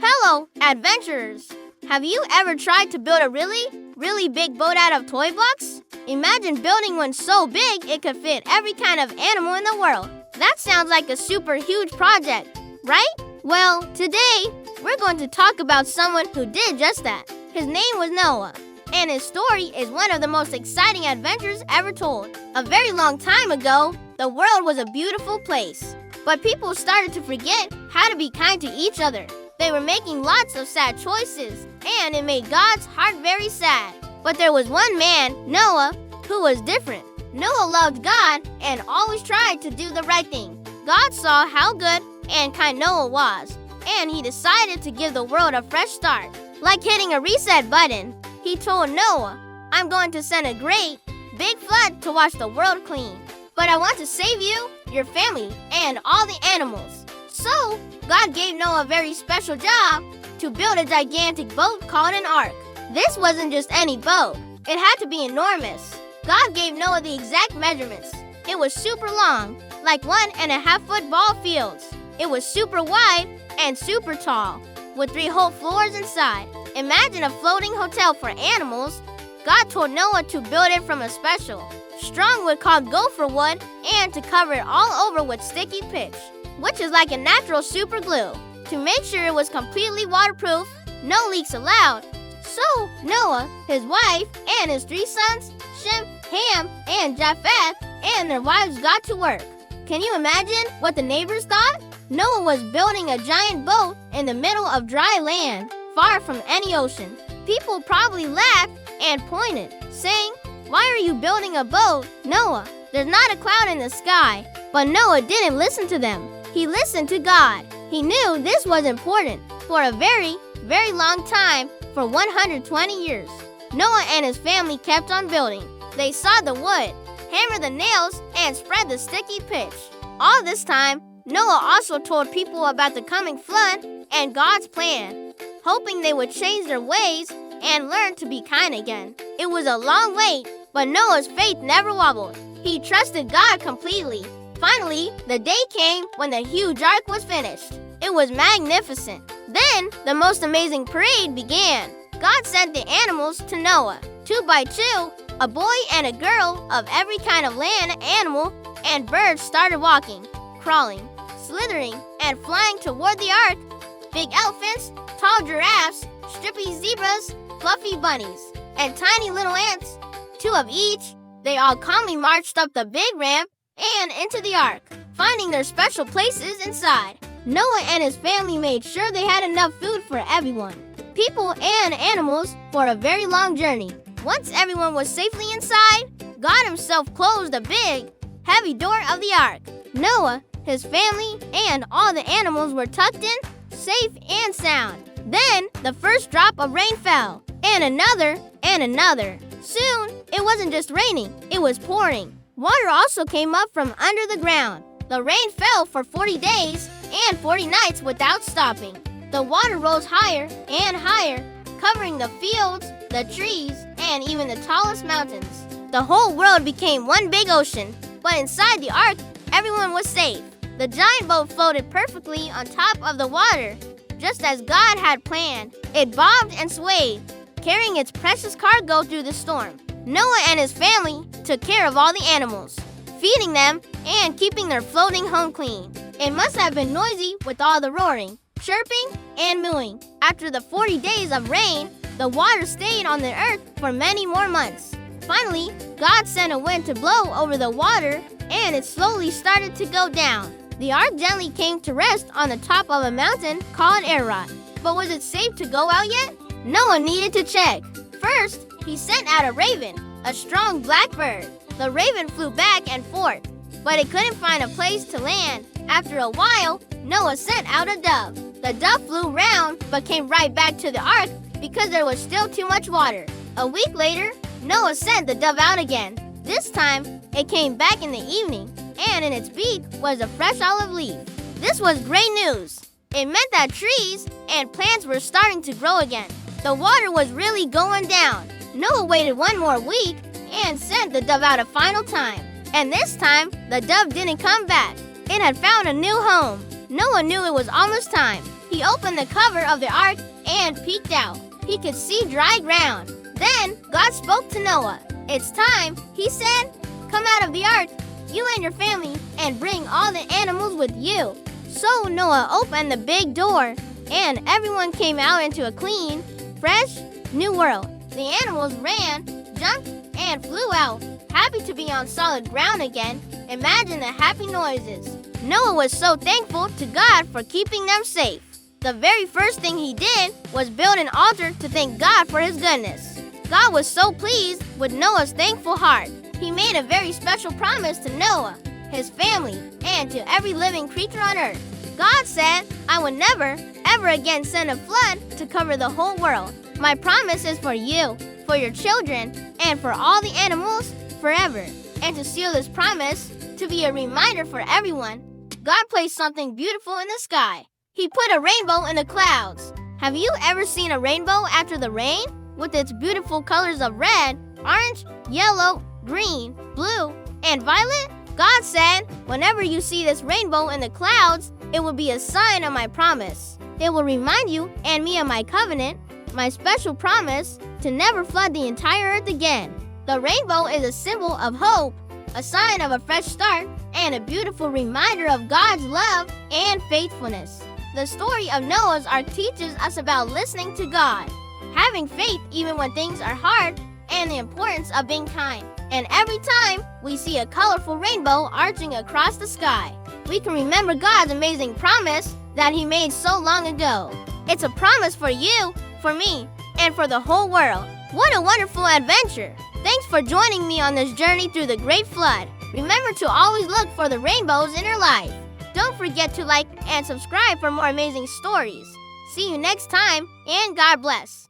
Hello, adventurers! Have you ever tried to build a really big boat out of toy blocks? Imagine building one so big it could fit every kind of animal in the world. That sounds like a super huge project, right? Well, today, we're going to talk about someone who did just that. His name was Noah, and his story is one of the most exciting adventures ever told. A very long time ago, the world was a beautiful place, but people started to forget how to be kind to each other. They were making lots of sad choices, and it made God's heart very sad. But there was one man, Noah, who was different. Noah loved God and always tried to do the right thing. God saw how good and kind Noah was, and he decided to give the world a fresh start. Like hitting a reset button, he told Noah, "I'm going to send a great, big flood to wash the world clean. But I want to save you, your family, and all the animals." So, God gave Noah a very special job to build a gigantic boat called an ark. This wasn't just any boat. It had to be enormous. God gave Noah the exact measurements. It was super long, like 1.5-foot ball fields. It was super wide and super tall, with 3 whole floors inside. Imagine a floating hotel for animals. God told Noah to build it from a special, strong wood called gopher wood and to cover it all over with sticky pitch, which is like a natural super glue. To make sure it was completely waterproof, no leaks allowed. So Noah, his wife, and his 3 sons, Shem, Ham, and Japheth, and their wives got to work. Can you imagine what the neighbors thought? Noah was building a giant boat in the middle of dry land, far from any ocean. People probably laughed and pointed, saying, "Why are you building a boat, Noah? There's not a cloud in the sky." But Noah didn't listen to them. He listened to God. He knew this was important. For a very long time, for 120 years, Noah and his family kept on building. They sawed the wood, hammered the nails, and spread the sticky pitch. All this time, Noah also told people about the coming flood and God's plan, hoping they would change their ways and learn to be kind again. It was a long wait, but Noah's faith never wobbled. He trusted God completely. Finally, the day came when the huge ark was finished. It was magnificent. Then, the most amazing parade began. God sent the animals to Noah, 2 by 2. A boy and a girl of every kind of land animal and birds started walking, crawling, slithering, and flying toward the ark. Big elephants, tall giraffes, strippy zebras, fluffy bunnies, and tiny little ants, 2 of each. They all calmly marched up the big ramp and into the ark, finding their special places inside. Noah and his family made sure they had enough food for everyone, people and animals, for a very long journey. Once everyone was safely inside, God himself closed the big, heavy door of the ark. Noah, his family, and all the animals were tucked in, safe and sound. Then, the first drop of rain fell, and another, and another. Soon, it wasn't just raining, it was pouring. Water also came up from under the ground. The rain fell for 40 days and 40 nights without stopping. The water rose higher and higher, covering the fields, the trees, and even the tallest mountains. The whole world became one big ocean, but inside the ark, everyone was safe. The giant boat floated perfectly on top of the water, just as God had planned. It bobbed and swayed, carrying its precious cargo through the storm. Noah and his family took care of all the animals, feeding them and keeping their floating home clean. It must have been noisy with all the roaring, chirping, and mooing. After the 40 days of rain, the water stayed on the earth for many more months. Finally, God sent a wind to blow over the water, and it slowly started to go down. The ark gently came to rest on the top of a mountain called Ararat. But was it safe to go out yet? Noah needed to check. First, he sent out a raven, a strong black bird. The raven flew back and forth, but it couldn't find a place to land. After a while, Noah sent out a dove. The dove flew round, but came right back to the ark because there was still too much water. A week later, Noah sent the dove out again. This time, it came back in the evening, and in its beak was a fresh olive leaf. This was great news. It meant that trees and plants were starting to grow again. The water was really going down. Noah waited 1 more week and sent the dove out a final time. And this time, the dove didn't come back. It had found a new home. Noah knew it was almost time. He opened the cover of the ark and peeked out. He could see dry ground. Then God spoke to Noah. "It's time," he said. "Come out of the ark, you and your family, and bring all the animals with you." So Noah opened the big door, and everyone came out into a clean, fresh, new world. The animals ran, jumped, and flew out, happy to be on solid ground again. Imagine the happy noises. Noah was so thankful to God for keeping them safe. The very first thing he did was build an altar to thank God for his goodness. God was so pleased with Noah's thankful heart. He made a very special promise to Noah, his family, and to every living creature on earth. God said, "I will never, ever again send a flood to cover the whole world. My promise is for you, for your children, and for all the animals forever." And to seal this promise, to be a reminder for everyone, God placed something beautiful in the sky. He put a rainbow in the clouds. Have you ever seen a rainbow after the rain? With its beautiful colors of red, orange, yellow, green, blue, and violet? God said, "Whenever you see this rainbow in the clouds, it will be a sign of my promise. It will remind you and me of my covenant, my special promise to never flood the entire earth again." The rainbow is a symbol of hope, a sign of a fresh start, and a beautiful reminder of God's love and faithfulness. The story of Noah's Ark teaches us about listening to God, having faith even when things are hard, and the importance of being kind. And every time we see a colorful rainbow arching across the sky, we can remember God's amazing promise that He made so long ago. It's a promise for you, for me, and for the whole world. What a wonderful adventure! Thanks for joining me on this journey through the Great Flood. Remember to always look for the rainbows in your life. Don't forget to like and subscribe for more amazing stories. See you next time, and God bless.